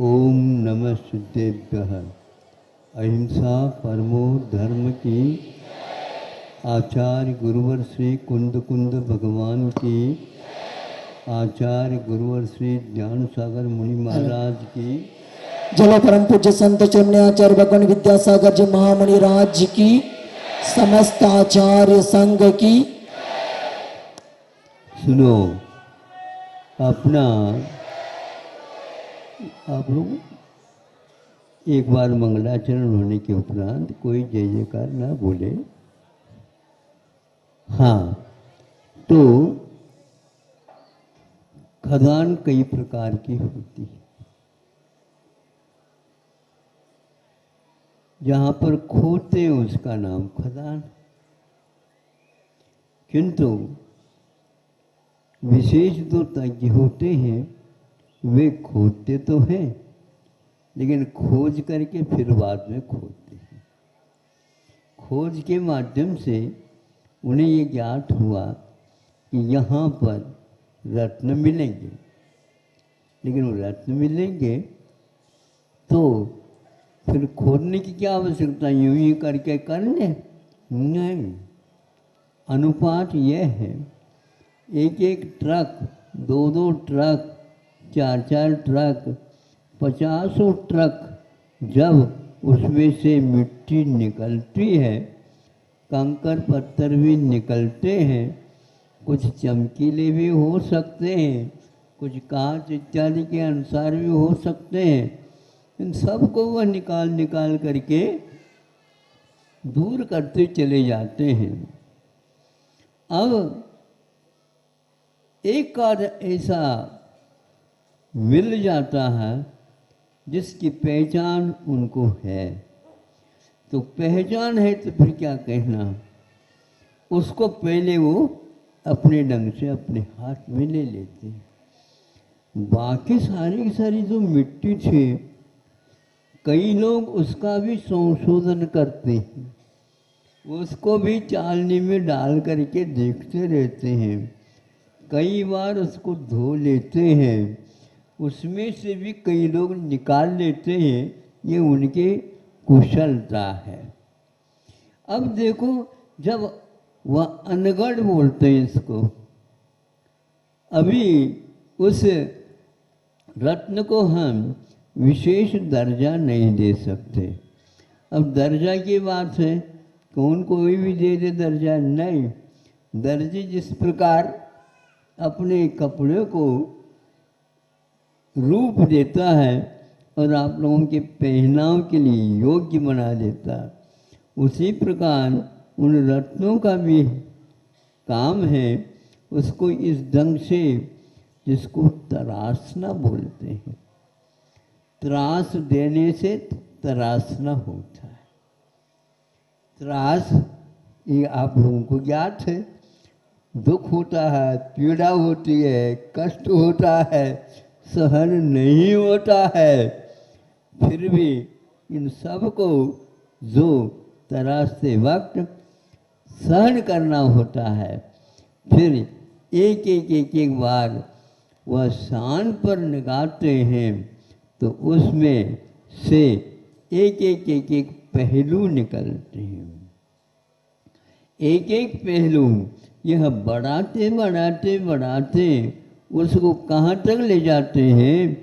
ओम नमः सिद्धेभ्यः। अहिंसा परमो धर्म की। आचार्य गुरुवर श्री कुंद कुंद भगवान की। आचार्य गुरुवर श्री ज्ञान सागर मुनि महाराज की। जल परम पूज्य संत चुन्याचार्य भगवान विद्यासागर जी महामुनि राज की, समस्त आचार्य संघ की। सुनो, अपना आप लोग एक बार मंगलाचरण होने के उपरांत कोई जय जयकार ना बोले। हाँ, तो खदान कई प्रकार की होती है। जहाँ पर खोदते हैं उसका नाम खदान, किंतु विशेष जो तज्ञ होते हैं वे खोदते तो हैं, लेकिन खोज करके फिर बाद में खोदते हैं। खोज के माध्यम से उन्हें ये ज्ञात हुआ कि यहाँ पर रत्न मिलेंगे, लेकिन वो रत्न मिलेंगे तो फिर खोदने की क्या आवश्यकता, यूं ही करके कर ले? नहीं, अनुपात यह है, एक एक ट्रक, दो दो ट्रक, चार चार ट्रक, 50 ट्रक जब उसमें से मिट्टी निकलती है, कंकर पत्थर भी निकलते हैं, कुछ चमकीले भी हो सकते हैं, कुछ कांच इत्यादि के अनुसार भी हो सकते हैं, इन सब को वह निकाल निकाल करके दूर करते चले जाते हैं। अब एक आध ऐसा मिल जाता है जिसकी पहचान उनको है, तो पहचान है तो फिर क्या कहना, उसको पहले वो अपने ढंग से अपने हाथ में ले लेते हैं। बाकी सारी की सारी जो मिट्टी थी, कई लोग उसका भी संशोधन करते हैं, उसको भी चालनी में डाल करके देखते रहते हैं, कई बार उसको धो लेते हैं, उसमें से भी कई लोग निकाल लेते हैं। ये उनकी कुशलता है। अब देखो, जब वह अनगढ़ बोलते हैं इसको, अभी उस रत्न को हम विशेष दर्जा नहीं दे सकते। अब दर्जा की बात है, कौन कोई भी दे दे दर्जा? नहीं, दर्जी जिस प्रकार अपने कपड़े को रूप देता है और आप लोगों के पहनाव के लिए योग्य बना देता, उसी प्रकार उन रत्नों का भी काम है उसको इस ढंग से, जिसको तराशना बोलते हैं। त्रास देने से तराशना होता है। त्रास ये आप लोगों को ज्ञात है, दुख होता है, पीड़ा होती है, कष्ट होता है, सहन नहीं होता है, फिर भी इन सब को जो तराशते वक्त सहन करना होता है, फिर एक एक एक एक बार वह शान पर निगाहते हैं तो उसमें से एक एक एक एक पहलू निकलते हैं। एक एक पहलू यह बढ़ाते बढ़ाते बढ़ाते उसको कहाँ तक ले जाते हैं?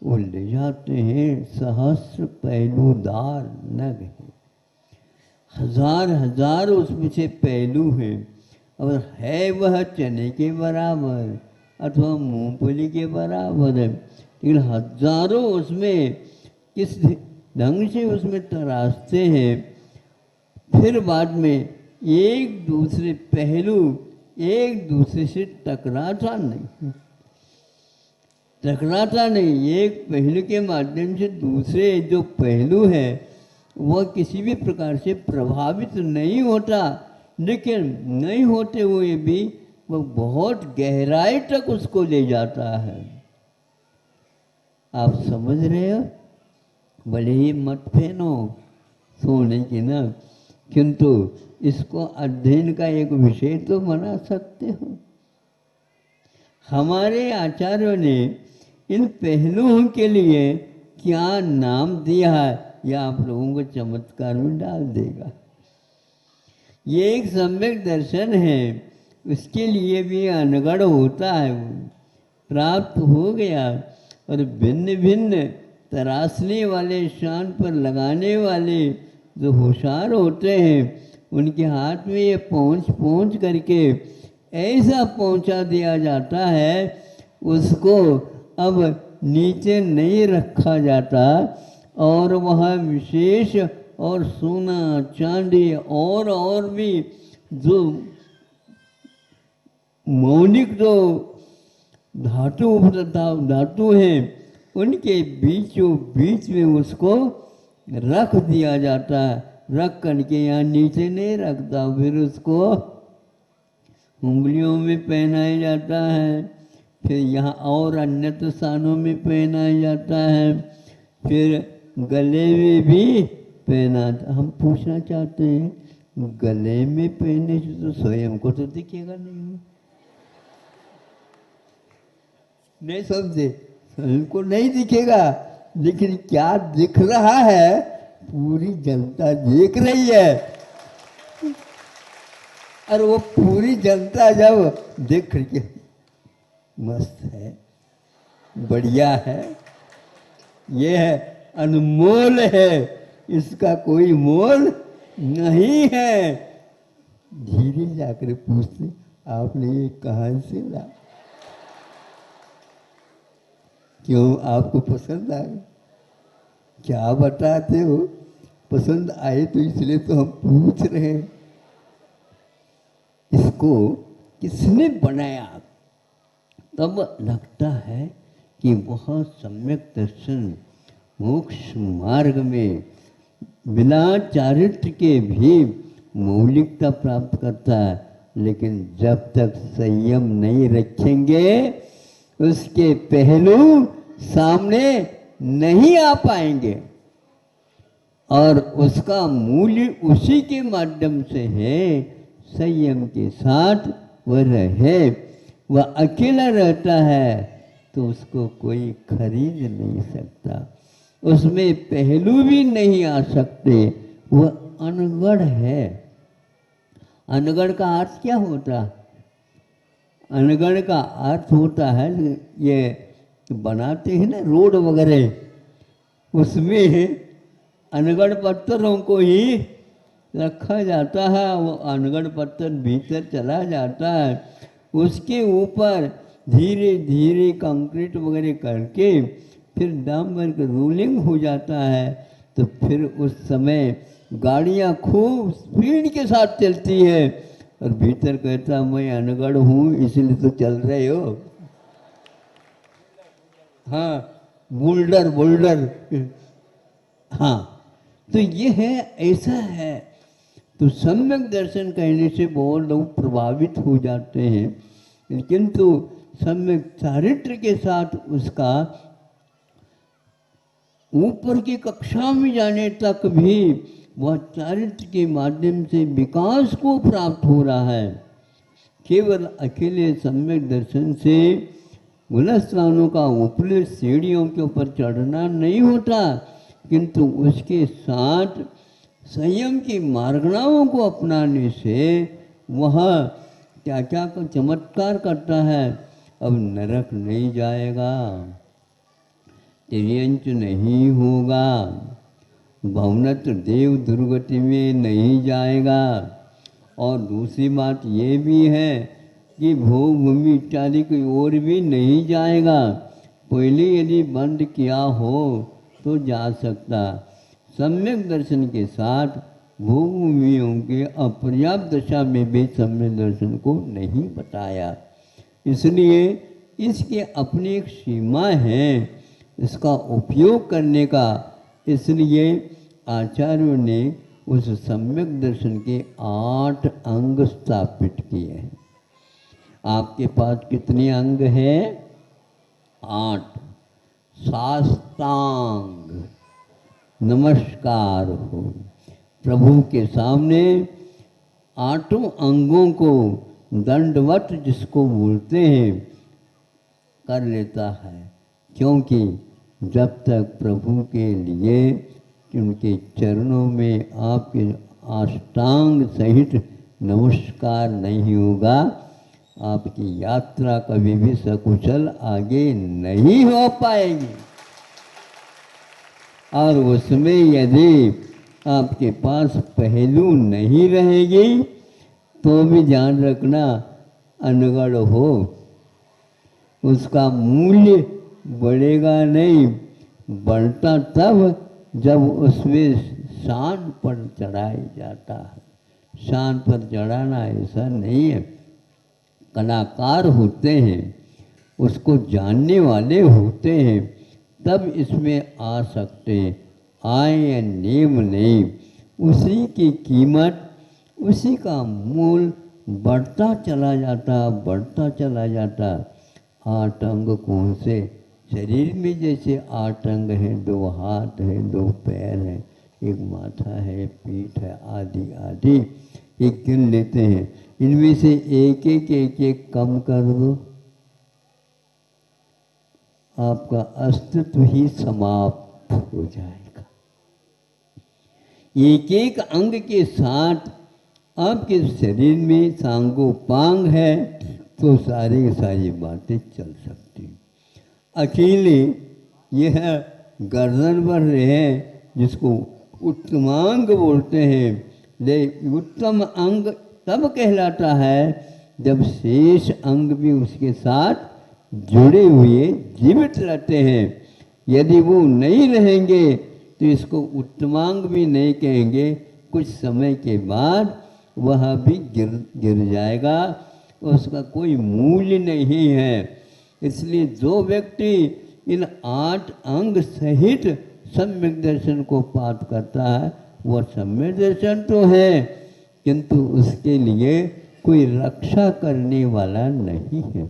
वो ले जाते हैं सहस्र पहलूदार नग है। हजार हजार उसमें से पहलू हैं, और है वह चने के बराबर अथवा मूंगफली के बराबर है, लेकिन हजारों उसमें किस ढंग से उसमें तराशते हैं। फिर बाद में एक दूसरे पहलू एक दूसरे से टकराता नहीं, एक पहलू के माध्यम से दूसरे जो पहलू है वह किसी भी प्रकार से प्रभावित नहीं होता, लेकिन नहीं होते हुए भी वह बहुत गहराई तक उसको ले जाता है। आप समझ रहे हो? भले ही मत पहनो सोने की ना, किंतु इसको अध्ययन का एक विषय तो बना सकते हो। हमारे आचार्यों ने इन पहलुओं के लिए क्या नाम दिया है यह आप लोगों को चमत्कार में डाल देगा। ये एक सम्यक दर्शन है, उसके लिए भी अनगढ़ होता है, वो प्राप्त हो गया। और भिन्न भिन्न तराशने वाले, शान पर लगाने वाले जो होशियार होते हैं, उनके हाथ में ये पहुँच करके ऐसा पहुँचा दिया जाता है, उसको अब नीचे नहीं रखा जाता, और वह विशेष और सोना चांदी और भी जो मौलिक जो धातु हैं, उनके बीचों बीच में उसको रख दिया जाता है। रख करके यहाँ नीचे नहीं रखता, फिर उसको उंगलियों में पहनाया जाता है, फिर यहाँ और अन्य स्थानों में पहनाया जाता है, फिर गले में भी पहना। हम पूछना चाहते हैं, गले में पहनने से तो स्वयं को तो दिखेगा नहीं समझे, स्वयं को नहीं दिखेगा, लेकिन क्या दिख रहा है, पूरी जनता देख रही है। और वो पूरी जनता जब देख करके मस्त है, बढ़िया है, ये है, अनमोल है, इसका कोई मोल नहीं है। धीरे जाकर पूछते, आपने ये कहाँ से ला, क्यों आपको पसंद आए, क्या बताते हो, पसंद आए तो इसलिए तो हम पूछ रहे हैं। इसको किसने बनाया, तब लगता है कि बहुत सम्यक दर्शन मोक्ष मार्ग में बिना चारित्र के भी मौलिकता प्राप्त करता है। लेकिन जब तक संयम नहीं रखेंगे, उसके पहलू सामने नहीं आ पाएंगे, और उसका मूल्य उसी के माध्यम से है। संयम के साथ वह रहे, वह अकेला रहता है तो उसको कोई खरीद नहीं सकता, उसमें पहलू भी नहीं आ सकते, वह अनगढ़ है। अनगढ़ का अर्थ क्या होता है? अनगढ़ का अर्थ होता है, ये बनाते हैं ना रोड वगैरह, उसमें अनगढ़ पत्थरों को ही रखा जाता है, वो अनगढ़ पत्थर भीतर चला जाता है, उसके ऊपर धीरे धीरे कंक्रीट वगैरह करके फिर डामर का रोलिंग हो जाता है। तो फिर उस समय गाड़ियाँ खूब स्पीड के साथ चलती है, और भीतर कहता मैं अनगढ़ हूँ इसलिए तो चल रहे हो। हाँ, बोल्डर बोल्डर, हाँ, तो ये है, ऐसा है। तो सम्यक दर्शन कहने से बहुत लोग प्रभावित हो जाते हैं, लेकिन तो सम्यक चारित्र के साथ उसका ऊपर की कक्षा में जाने तक भी वह चारित्र के माध्यम से विकास को प्राप्त हो रहा है। केवल अकेले सम्यक दर्शन से गुणस्थानों का ऊपरी सीढ़ियों के ऊपर चढ़ना नहीं होता, किंतु उसके साथ संयम की मार्गणाओं को अपनाने से वह क्या क्या चमत्कार करता है। अब नरक नहीं जाएगा, तिर्यंच नहीं होगा, भवनत देव दुर्गति में नहीं जाएगा, और दूसरी बात ये भी है कि भोग भूमि इत्यादि की ओर भी नहीं जाएगा। पहले यदि बंद किया हो तो जा सकता। सम्यक दर्शन के साथ भोग भूमियों के अपर्याप्त दशा में भी सम्यक दर्शन को नहीं बताया, इसलिए इसके अपनी एक सीमा है इसका उपयोग करने का। इसलिए आचार्यों ने उस सम्यक दर्शन के 8 अंग स्थापित किए हैं। आपके पास कितने अंग हैं? 8। साष्टांग नमस्कार हो प्रभु के सामने, 8 अंगों को दंडवत जिसको बोलते हैं कर लेता है, क्योंकि जब तक प्रभु के लिए उनके चरणों में आपके अष्टांग सहित नमस्कार नहीं होगा, आपकी यात्रा कभी भी सकुशल आगे नहीं हो पाएगी। और उसमें यदि आपके पास पहलू नहीं रहेगी तो भी ध्यान रखना, अनगढ़ हो, उसका मूल्य बढ़ेगा नहीं, बढ़ता तब जब उसमें शान पर चढ़ाया जाता है। शान पर चढ़ाना ऐसा नहीं है, कलाकार होते हैं, उसको जानने वाले होते हैं, तब इसमें आ सकते हैं, आए या नेम नहीं। उसी की कीमत, उसी का मूल बढ़ता चला जाता, बढ़ता चला जाता। 8 अंग कौन से? शरीर में जैसे 8 अंग हैं, 2 हाथ हैं, 2 पैर हैं, एक माथा है, पीठ है, आदि आदि, एक गिन लेते हैं। इनमें से एक कम कर दो, आपका अस्तित्व ही समाप्त हो जाएगा। एक अंग के साथ आपके शरीर में सांगोपांग है तो सारी की सारी बातें चल सकती हैं। अकेले यह गर्दन पर रहे जिसको उत्तमांग बोलते हैं, ले उत्तम अंग तब कहलाता है जब शेष अंग भी उसके साथ जुड़े हुए जीवित रहते हैं। यदि वो नहीं रहेंगे तो इसको उत्तमांग भी नहीं कहेंगे, कुछ समय के बाद वह भी गिर जाएगा, उसका कोई मूल्य नहीं है। इसलिए जो व्यक्ति इन 8 अंग सहित सम्यक दर्शन को प्राप्त करता है, वह सम्यक दर्शन तो है, किंतु उसके लिए कोई रक्षा करने वाला नहीं है।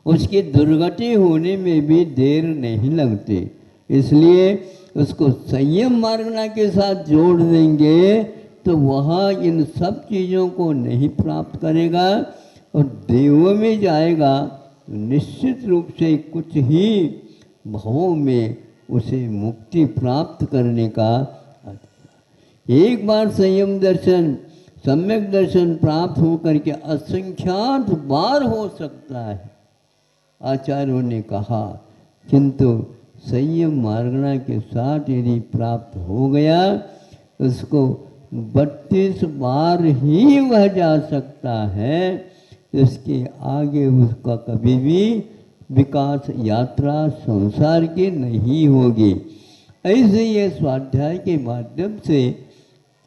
उसकी दुर्गति होने में भी देर नहीं लगती, इसलिए उसको संयम मार्गना के साथ जोड़ देंगे तो वह इन सब चीज़ों को नहीं प्राप्त करेगा और देवों में जाएगा तो निश्चित रूप से कुछ ही भावों में उसे मुक्ति प्राप्त करने का। एक बार संयम दर्शन, सम्यक दर्शन प्राप्त होकर के असंख्यात बार हो सकता है, आचार्यों ने कहा, किंतु संयम मार्गना के साथ यदि प्राप्त हो गया उसको 32 बार ही वह जा सकता है, इसके आगे उसका कभी भी विकास यात्रा संसार की नहीं होगी। ऐसे ये स्वाध्याय के माध्यम से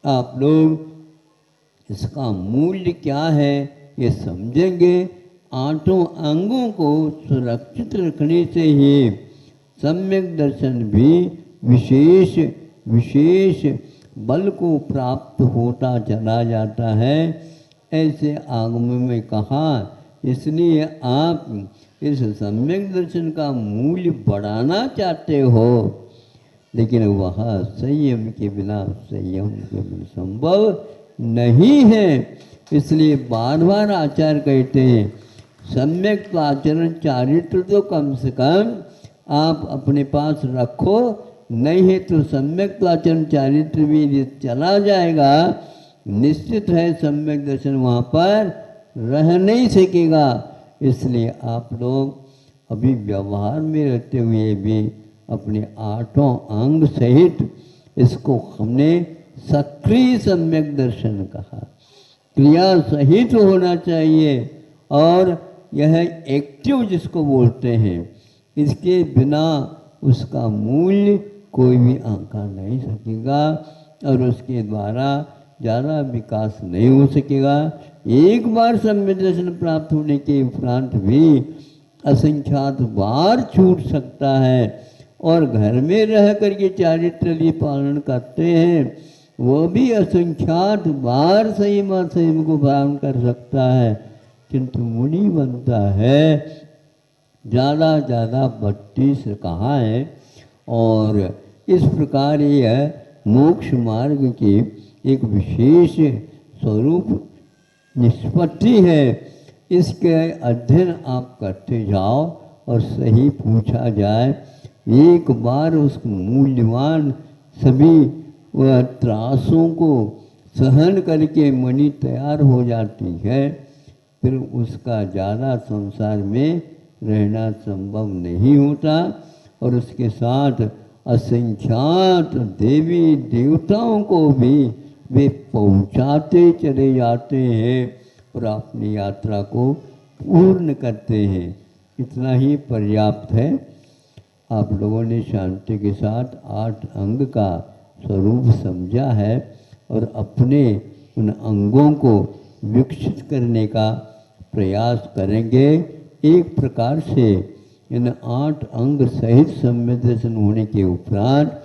आप लोग इसका मूल्य क्या है ये समझेंगे। 8 अंगों को सुरक्षित रखने से ही सम्यक दर्शन भी विशेष विशेष बल को प्राप्त होता चला जाता है, ऐसे आगम में कहा। इसलिए आप इस सम्यक दर्शन का मूल्य बढ़ाना चाहते हो, लेकिन वह संयम के बिना संभव नहीं है। इसलिए बार बार आचार्य कहते हैं सम्यक आचरण चारित्र तो कम से कम आप अपने पास रखो, नहीं है तो सम्यक आचरण चारित्र भी चला जाएगा, निश्चित है सम्यक दर्शन वहाँ पर रह नहीं सकेगा। इसलिए आप लोग अभी व्यवहार में रहते हुए भी अपने 8 अंग सहित, इसको हमने सक्रिय सम्यक दर्शन कहा, क्रिया सहित होना चाहिए और यह एक्टिव जिसको बोलते हैं, इसके बिना उसका मूल्य कोई भी आंका नहीं सकेगा और उसके द्वारा ज़्यादा विकास नहीं हो सकेगा। एक बार सम्यक दर्शन प्राप्त होने के उपरांत भी असंख्यात बार छूट सकता है और घर में रह करके चारित्र पालन करते हैं वो भी असंख्यात बार संयम असंयम को पालन कर सकता है, किंतु मुनि बनता है ज़्यादा 32 कहाँ है। और इस प्रकार यह मोक्ष मार्ग की एक विशेष स्वरूप निष्पत्ति है। इसके अध्ययन आप करते जाओ और सही पूछा जाए एक बार उस मूल्यवान सभी वह त्रासों को सहन करके मणि तैयार हो जाती है, फिर उसका ज़्यादा संसार में रहना संभव नहीं होता और उसके साथ असंख्यात देवी देवताओं को भी वे पहुंचाते चले जाते हैं और अपनी यात्रा को पूर्ण करते हैं। इतना ही पर्याप्त है। आप लोगों ने शांति के साथ 8 अंग का स्वरूप समझा है और अपने उन अंगों को विकसित करने का प्रयास करेंगे। एक प्रकार से इन 8 अंग सहित सम्यक दर्शन होने के उपरांत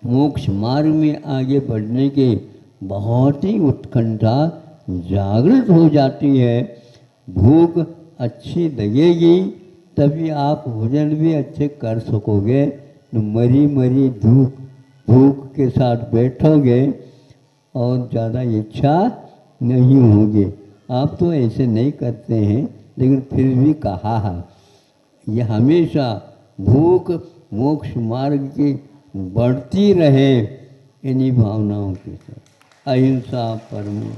मोक्ष मार्ग में आगे बढ़ने के बहुत ही उत्कंठा जागृत हो जाती है। भूख अच्छी लगेगी तभी आप भोजन भी अच्छे कर सकोगे। तो मरी मरी भूख के साथ बैठोगे और ज़्यादा इच्छा नहीं होगी। आप तो ऐसे नहीं करते हैं, लेकिन फिर भी कहा है यह हमेशा भूख मोक्ष मार्ग की बढ़ती रहे इन्हीं भावनाओं के साथ। अहिंसा परमो